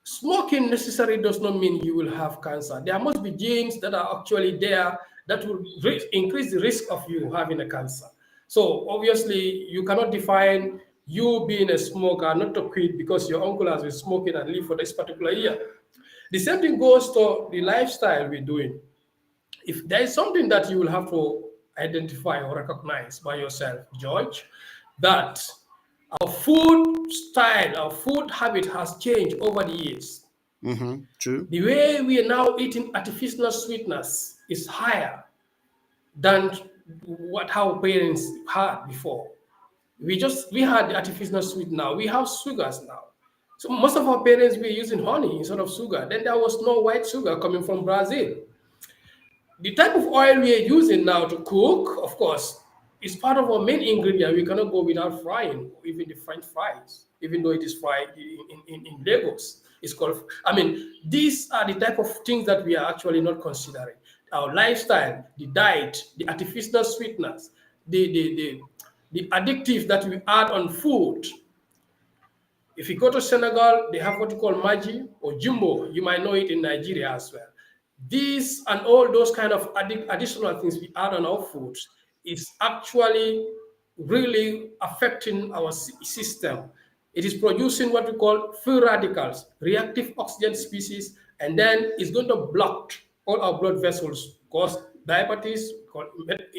Speaker 2: smoking necessarily does not mean you will have cancer. There must be genes that are actually there that will increase the risk of you having a cancer. So obviously, you cannot define you being a smoker not to quit because your uncle has been smoking and lived for this particular year. The same thing goes to the lifestyle we're doing. If there is something that you will have to identify or recognize by yourself, George, that our food style, our food habit has changed over the years.
Speaker 1: Mm-hmm. True.
Speaker 2: The way we are now eating artificial sweetness is higher than what our parents had before. We had the artificial sweet now. We have sugars now. So most of our parents were using honey instead of sugar. Then there was no white sugar coming from Brazil. The type of oil we are using now to cook, of course, is part of our main ingredient. We cannot go without frying, even the French fries, even though it is fried in Lagos. It's called, I mean, these are the type of things that we are actually not considering. Our lifestyle, the diet, the artificial sweetness, the additives that we add on food. If you go to Senegal, they have what you call Maji or Jumbo. You might know it in Nigeria as well. These and all those kind of additional things we add on our foods is actually really affecting our system. It is producing what we call free radicals, reactive oxygen species, and then it's going to block all our blood vessels, cause diabetes, called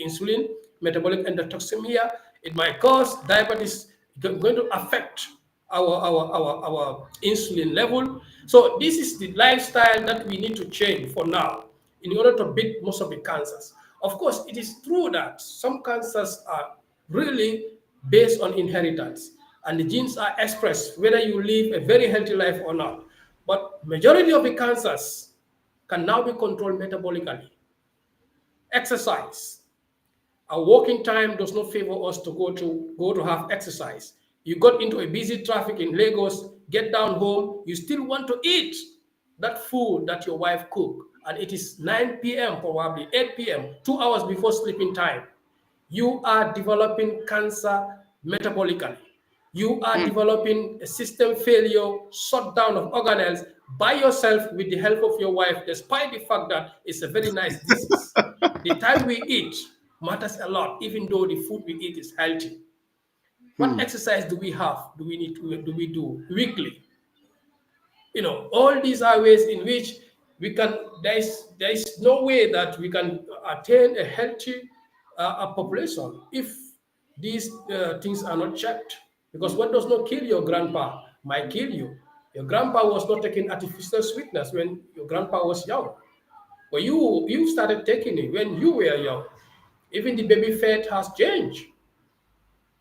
Speaker 2: insulin, metabolic endotoxemia. It might cause diabetes, going to affect our insulin level. So this is the lifestyle that we need to change for now in order to beat most of the cancers. Of course, it is true that some cancers are really based on inheritance. and the genes are expressed whether you live a very healthy life or not. But majority of the cancers can now be controlled metabolically. Exercise. Our working time does not favor us to go to have exercise. You got into a busy traffic in Lagos, get down home, you still want to eat that food that your wife cooked, and it is 9 p.m., probably 8 p.m., 2 hours before sleeping time. You are developing cancer metabolically. You are
Speaker 1: Hmm.
Speaker 2: developing a system failure, shutdown of organelles by yourself with the help of your wife, despite the fact that it's a very nice disease. The time we eat matters a lot, even though the food we eat is healthy. What
Speaker 1: Hmm.
Speaker 2: exercise do we have? Do we do weekly? All these are ways in which we can. There is no way that we can attain a healthy a population if these things are not checked. Because what does not kill your grandpa might kill you. Your grandpa was not taking artificial sweetness when your grandpa was young, but you started taking it when you were young. Even the baby fat has changed.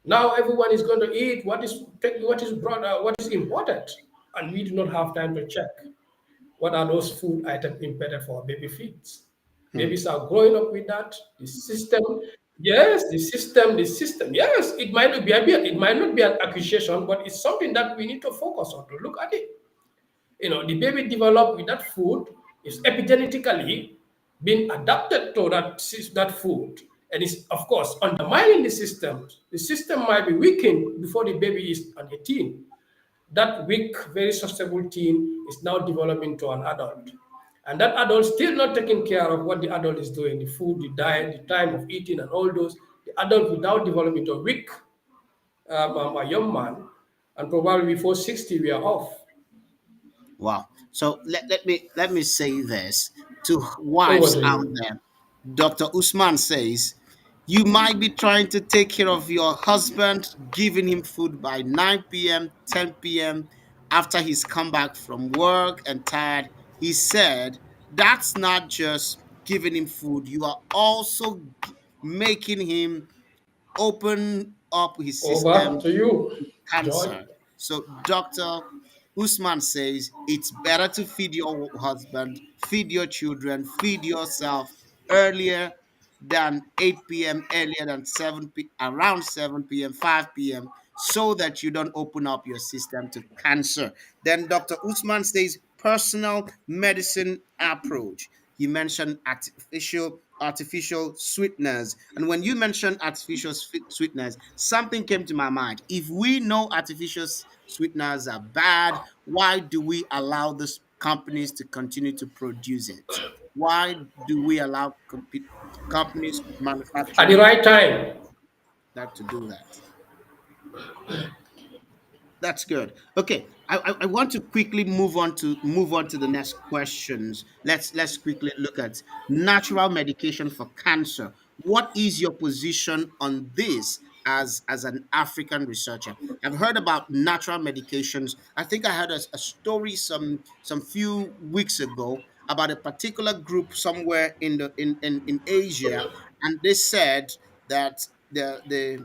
Speaker 2: Now everyone is going to eat what is important, and we do not have time to check what are those food items important for baby feeds.
Speaker 1: Hmm.
Speaker 2: Babies are growing up with that. The system, yes, the system. Yes, it might not be an accusation, but it's something that we need to focus on to look at it. The baby developed with that food is epigenetically being adapted to that food, and it's of course undermining the system. The system might be weakened before the baby is an 18. That weak, very susceptible teen is now developing to an adult. And that adult still not taking care of what the adult is doing, the food, the diet, the time of eating, and all those. The adult without developing to a weak, a young man, and probably before 60 we are off.
Speaker 1: Wow. So let me say this to
Speaker 2: Over
Speaker 1: wives
Speaker 2: to
Speaker 1: out
Speaker 2: you.
Speaker 1: there. Dr. Usman says you might be trying to take care of your husband, giving him food by 9 p.m., 10 p.m. after he's come back from work and tired. He said that's not just giving him food, you are also making him open up his
Speaker 2: Over
Speaker 1: system
Speaker 2: to you, Joy.
Speaker 1: cancer. So Dr. Usman says it's better to feed your husband, feed your children, feed yourself earlier than 8 p.m., earlier than around 7 p.m., 5 p.m., so that you don't open up your system to cancer. Then Dr. Usman says personal medicine approach. He mentioned artificial sweeteners. And when you mentioned artificial sweeteners, something came to my mind. If we know artificial sweeteners are bad, why do we allow these companies to continue to produce it? Why do we allow companies
Speaker 2: At the
Speaker 1: manufacturing
Speaker 2: right time.
Speaker 1: that to do that? That's good. Okay, I want to quickly move on to the next questions. Let's quickly look at natural medication for cancer. What is your position on this as an African researcher? I've heard about natural medications. I think I heard a story some few weeks ago about a particular group somewhere in Asia, and they said that they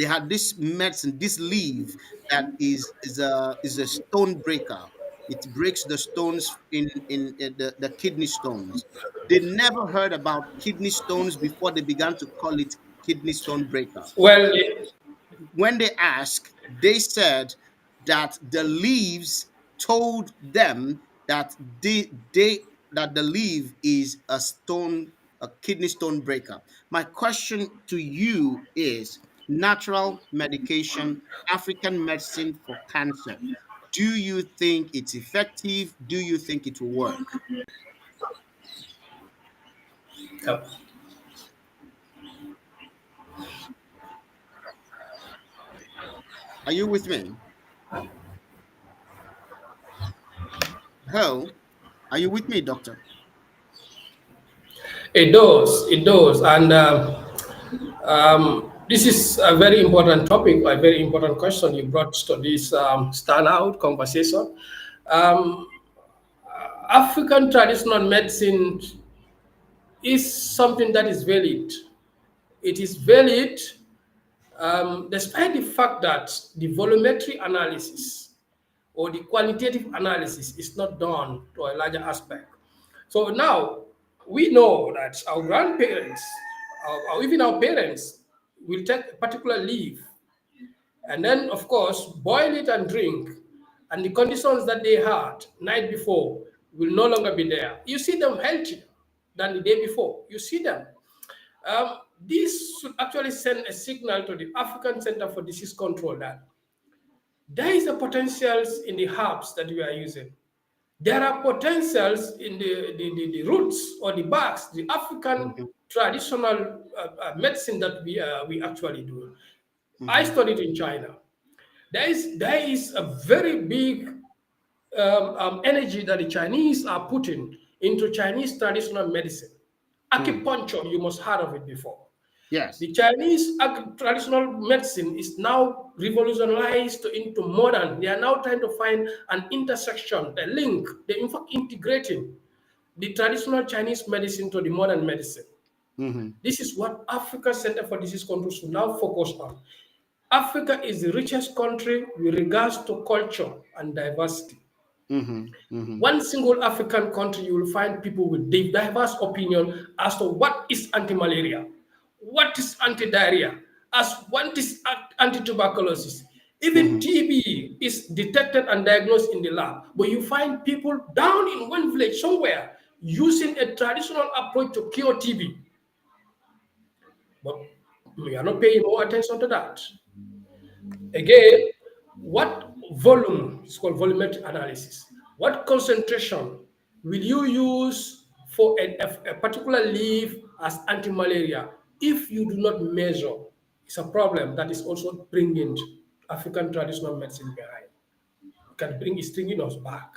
Speaker 1: had this medicine, this leaf that is a stone breaker. It breaks the stones in the kidney stones. They never heard about kidney stones before they began to call it kidney stone breaker.
Speaker 2: Well,
Speaker 1: When they asked, they said that the leaves told them that the leaf is a kidney stone breaker. My question to you is natural medication, African medicine for cancer. Do you think it's effective? Do you think it will work?
Speaker 2: uh,
Speaker 1: Are you with me? Hello? Are you with me, doctor?
Speaker 2: it does, and this is a very important topic, a very important question you brought to this standout conversation. Um, African traditional medicine is something that is valid. It is valid despite the fact that the volumetry analysis or the qualitative analysis is not done to a larger aspect. So now we know that our grandparents, or even our parents, will take a particular leaf and then, of course, boil it and drink. And the conditions that they had night before will no longer be there. You see them healthier than the day before. You see them. This should actually send a signal to the African Center for Disease Control that there is a potentials in the herbs that we are using. There are potentials in the roots or the barks, the African
Speaker 1: Mhm.
Speaker 2: traditional medicine that we actually do. I
Speaker 1: Mhm.
Speaker 2: studied in China. There is a very big energy that the Chinese are putting into Chinese traditional medicine.
Speaker 1: Mm.
Speaker 2: Acupuncture, you must have heard of it before.
Speaker 1: Yes.
Speaker 2: The Chinese traditional medicine is now revolutionized into modern. They are now trying to find an intersection, a link. They're in fact integrating the traditional Chinese medicine to the modern medicine.
Speaker 1: Mhm.
Speaker 2: This is what Africa Center for Disease Control should now focus on. Africa is the richest country with regards to culture and diversity.
Speaker 1: Mhm. Mhm.
Speaker 2: One single African country, you will find people with diverse opinion as to what is anti-malaria, what is anti-diarrhea, as what is anti-tuberculosis. Even
Speaker 1: Mhm.
Speaker 2: TB is detected and diagnosed in the lab, but you find people down in one village somewhere using a traditional approach to cure TB. But we are not paying more attention to that. Again, what volume is called volumetric analysis? What concentration will you use for a particular leaf as anti-malaria? If you do not measure, it's a problem that is also bringing African traditional medicine behind. It can bring is bringing us back.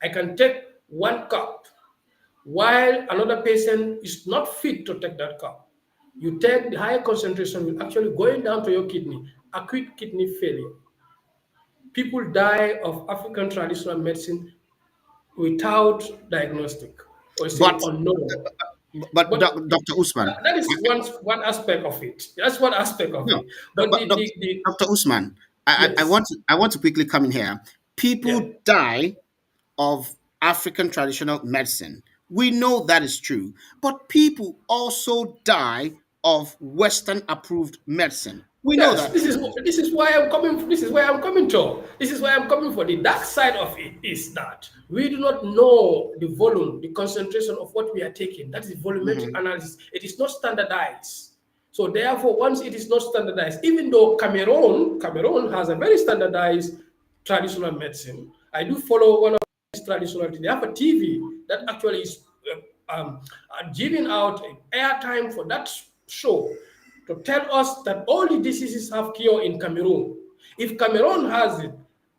Speaker 2: I can take 1 cup while another patient is not fit to take that cup. You take the higher concentration will actually going down to your kidney, acute kidney failure. People die of African traditional medicine without diagnostic or say
Speaker 1: But
Speaker 2: unknown. But
Speaker 1: Dr. Usman,
Speaker 2: that is one aspect of it. That's one aspect of
Speaker 1: no,
Speaker 2: it. But
Speaker 1: but Dr. Usman,
Speaker 2: yes,
Speaker 1: I want to quickly come in here.
Speaker 2: yeah.
Speaker 1: People die of African traditional medicine. We know that is true, but people also die of Western approved medicine. We know
Speaker 2: Yes,
Speaker 1: that too.
Speaker 2: this is why I'm coming. This is where I'm coming to. This is why I'm coming for. The dark side of it is that we do not know the volume, the concentration of what we are taking. That is volumetric
Speaker 1: Mhm.
Speaker 2: analysis. It is not standardized. So therefore, once it is not standardized, even though Cameroon has a very standardized traditional medicine, I do follow one of these traditional. They have a TV that actually is giving out airtime for that show to tell us that all the diseases have cure in Cameroon. If Cameroon has it,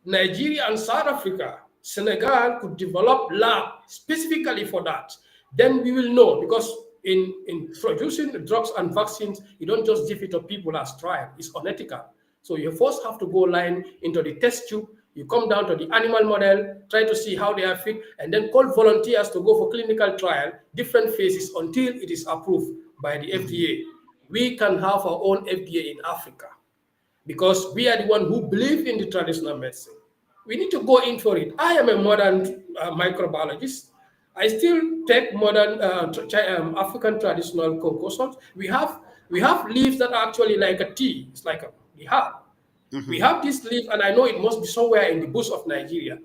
Speaker 2: Nigeria and South Africa, Senegal could develop lab specifically for that. Then we will know because in producing drugs and vaccines, you don't just give it to people as trial. It's unethical. So you first have to go line into the test tube. You come down to the animal model, try to see how they are fit, and then call volunteers to go for clinical trial, different phases until it is approved by the
Speaker 1: Mhm.
Speaker 2: FDA. We can have our own FDA in Africa because we are the one who believe in the traditional medicine. We need to go in for it. I am a modern microbiologist. I still take modern African traditional concoctions. We have leaves that are actually like a tea. It's like the herb. We
Speaker 1: Mhm.
Speaker 2: have this leaf, and I know it must be somewhere in the bush of Nigeria.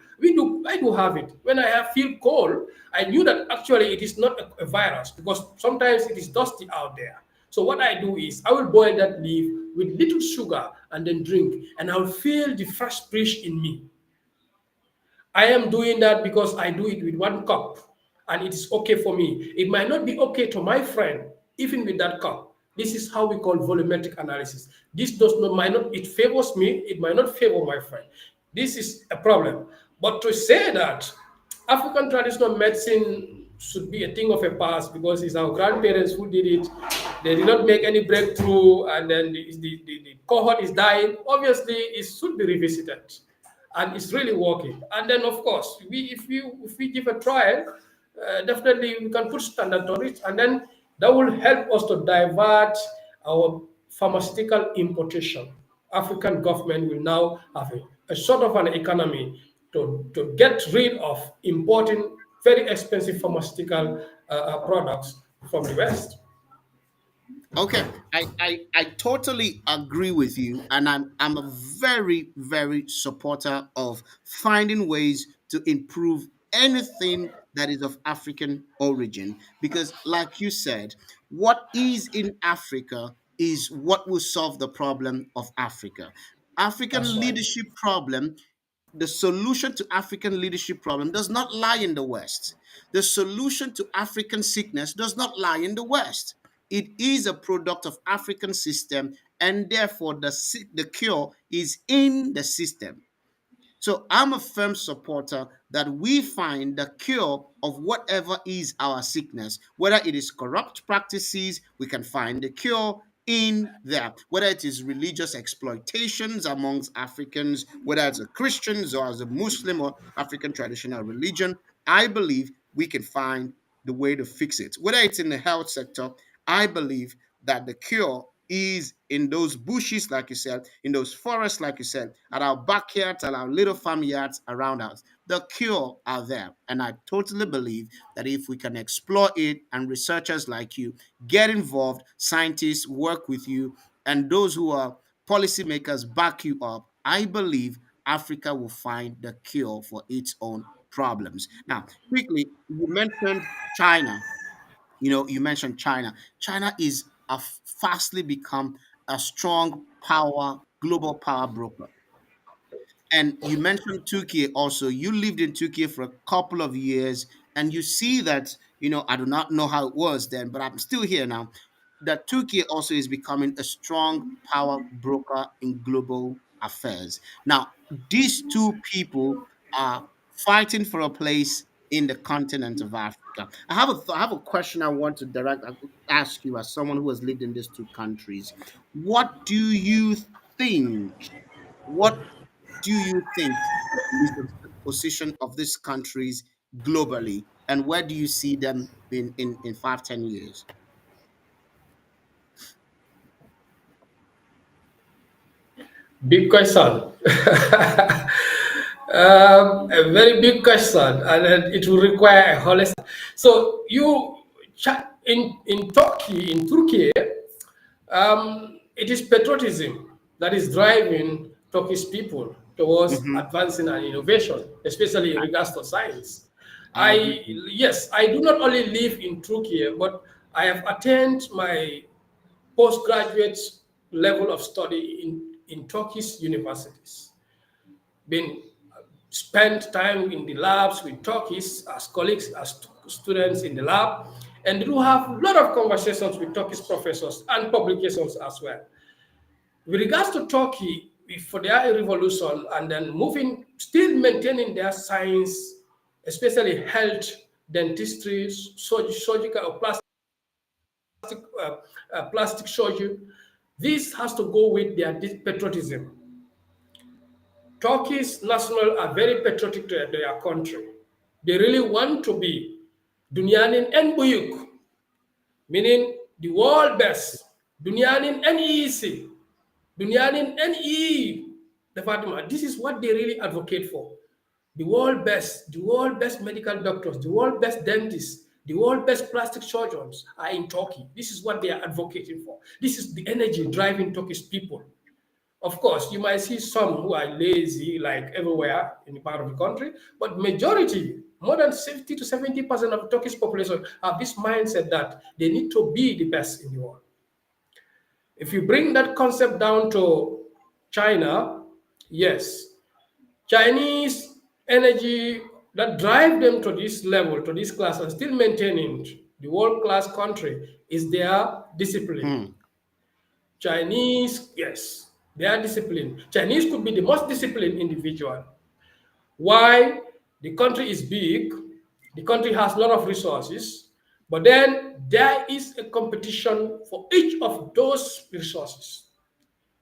Speaker 2: I do have it. When I have feel cold, I knew that actually it is not a virus because sometimes it is dusty out there. So what I do is I will boil that leaf with little sugar and then drink, and I'll feel the fresh breeze in me. I am doing that because I do it with 1 cup and it is okay for me. It might not be okay to my friend, even with that cup. This is how we call volumetric analysis. This does not might not it favors me, it might not favor my friend. This is a problem. But to say that African traditional medicine should be a thing of a past because it's our grandparents who did it. They did not make any breakthrough, and then the cohort is dying. Obviously, it should be revisited and it's really working. And then, of course, if we give a trial, definitely we can put standard on it, and then that will help us to divert our pharmaceutical importation. African government will now have a sort of an economy to get rid of importing very expensive pharmaceutical products from the West.
Speaker 1: Okay, I totally agree with you, and I'm a very very supporter of finding ways to improve anything that is of African origin, because like you said, what is in Africa is what will solve the problem of Africa.
Speaker 2: That's
Speaker 1: African
Speaker 2: right.
Speaker 1: leadership problem, the solution to African leadership problem does not lie in the West. The solution to African sickness does not lie in the West. It is a product of African system, and therefore the cure is in the system. So I'm a firm supporter that we find the cure of whatever is our sickness. Whether it is corrupt practices, we can find the cure in there. Whether it is religious exploitations amongst Africans, whether it's a Christians or as a Muslim or African traditional religion, I believe we can find the way to fix it. Whether it's in the health sector, I believe that the cure is in those bushes, like you said, in those forests, like you said, at our backyards, at our little farmyards around us. The cure are there. And I totally believe that if we can explore it and researchers like you get involved, scientists work with you, and those who are policymakers back you up, I believe Africa will find the cure for its own problems. Now, quickly, you mentioned China. You mentioned China. China is fastly become a strong power, global power broker. And you mentioned Turkey also. You lived in Turkey for a couple of years, and you see that, I do not know how it was then, but I'm still here now. That Turkey also is becoming a strong power broker in global affairs. Now, these two people are fighting for a place in the continent of Africa. I have a question I want to ask you as someone who has lived in these two countries. What do you think? What do you think is the position of these countries globally, and where do you see them in 5, 10 years?
Speaker 2: Big question. A very big question, and then it will require a holistic. So in Turkey, it is patriotism that is driving Turkish people towards
Speaker 1: Hmm.
Speaker 2: advancing and innovation, especially in regards to science.
Speaker 1: I agree.
Speaker 2: Yes, I do not only live in Turkey, but I have attained my postgraduate level of study in Turkish universities. Been spent time in the labs with Turkish as colleagues, as students in the lab, and do have a lot of conversations with Turkish professors and publications as well. With regards to Turkey, for their revolution and then moving, still maintaining their science, especially health, dentistry, surgical or plastic surgery, this has to go with their patriotism. Turkish national are very patriotic to their country. They really want to be Dunyanin en Buyuk, meaning the world best. Dunyanin en iyisi, Dunyanin en iyi. The Fatima. This is what they really advocate for. The world best medical doctors, the world best dentists, the world best plastic surgeons are in Turkey. This is what they are advocating for. This is the energy driving Turkish people. Of course, you might see some who are lazy, like everywhere in the part of the country, but majority, more than 60 to 70% of Turkish population have this mindset that they need to be the best in the world. If you bring that concept down to China, yes, Chinese energy that drive them to this level, to this class, and still maintaining the world-class country is their discipline.
Speaker 1: Hmm.
Speaker 2: Chinese, yes, they are disciplined. Chinese could be the most disciplined individual. Why? The country is big, the country has a lot of resources, but then there is a competition for each of those resources.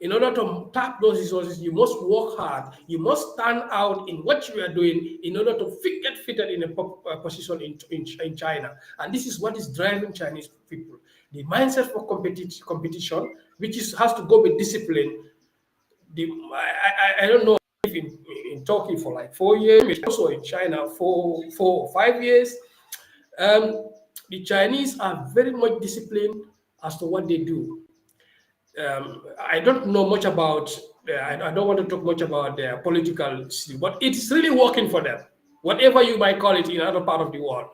Speaker 2: In order to tap those resources, you must work hard. You must stand out in what you are doing in order to get fitted in a position in China. And this is what is driving Chinese people. The mindset for competition, which is has to go with discipline. I don't know if in Turkey for like 4 years, also in China for 4 or 5 years. Um, the Chinese are very much disciplined as to what they do. I don't know much about, I don't want to talk much about their political system, but it's really working for them. Whatever you might call it in other part of the world,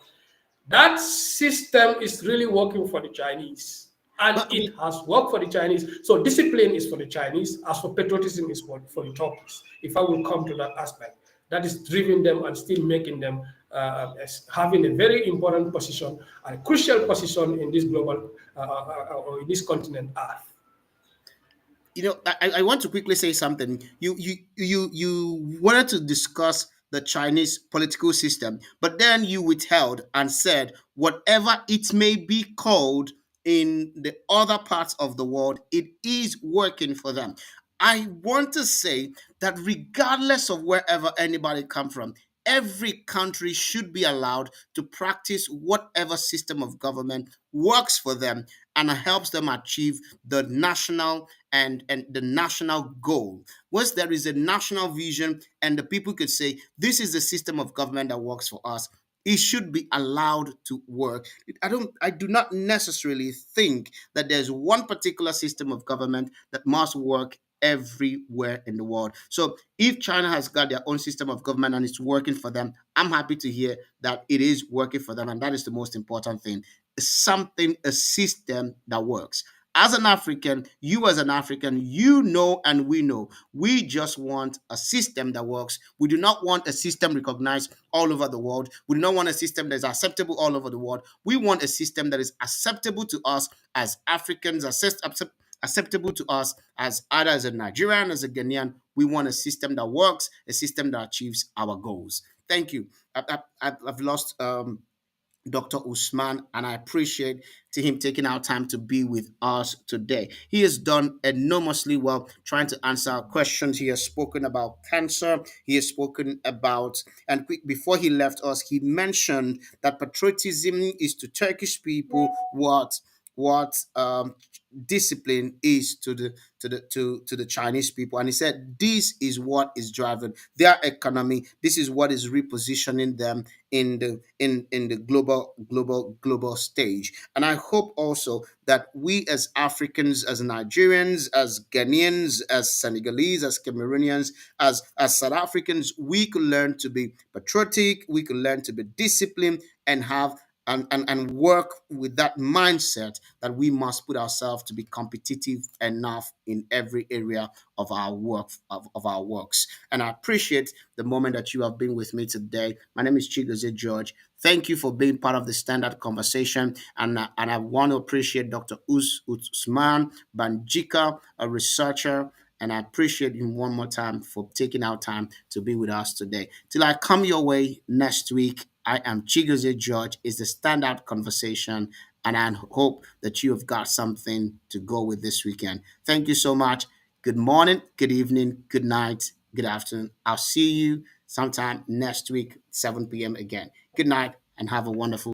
Speaker 2: that system is really working for the Chinese, and
Speaker 1: But
Speaker 2: it has worked for the Chinese. So discipline is for the Chinese, as for patriotism is for the Turkish. If I will come to that aspect, that is driving them and still making them as having a very important position, a crucial position in this global or in this continent Earth.
Speaker 1: I want to quickly say something. You wanted to discuss the Chinese political system, but then you withheld and said whatever it may be called in the other parts of the world, it is working for them. I want to say that regardless of wherever anybody come from, every country should be allowed to practice whatever system of government works for them and helps them achieve the national and the national goal. Once there is a national vision and the people could say, this is the system of government that works for us, it should be allowed to work. I do not necessarily think that there's one particular system of government that must work everywhere in the world. So if China has got their own system of government and it's working for them, I'm happy to hear that it is working for them. And that is the most important thing. Something, a system that works. As an African, you as an African, you know and we know, we just want a system that works. We do not want a system recognized all over the world. We do not want a system that is acceptable all over the world. We want a system that is acceptable to us as Africans, acceptable to us as either as a Nigerian, as a Ghanaian. We want a system that works, a system that achieves our goals. Thank you. I've lost Dr. Usman, and I appreciate to him taking our time to be with us today. He has done enormously well trying to answer our questions. He has spoken about cancer. He has spoken about, and quick before he left us, he mentioned that patriotism is to Turkish people what discipline is to the Chinese people, and he said this is what is driving their economy. This is what is repositioning them in the global stage. And I hope also that we as Africans, as Nigerians, as Ghanaians, as Senegalese, as Cameroonians, as South Africans, we could learn to be patriotic, we could learn to be disciplined and have and work with that mindset that we must put ourselves to be competitive enough in every area of our of our works. And I appreciate the moment that you have been with me today. My name is Chigozie George. Thank you for being part of the standard conversation. And I want to appreciate Dr. Ousman Banjika, a researcher, and I appreciate him one more time for taking our time to be with us today. Till I come your way next week, I am Chigozie George. Is the standout conversation, and I hope that you have got something to go with this weekend. Thank you so much. Good morning, good evening, good night, good afternoon. I'll see you sometime next week, 7 p.m. again. Good night, and have a wonderful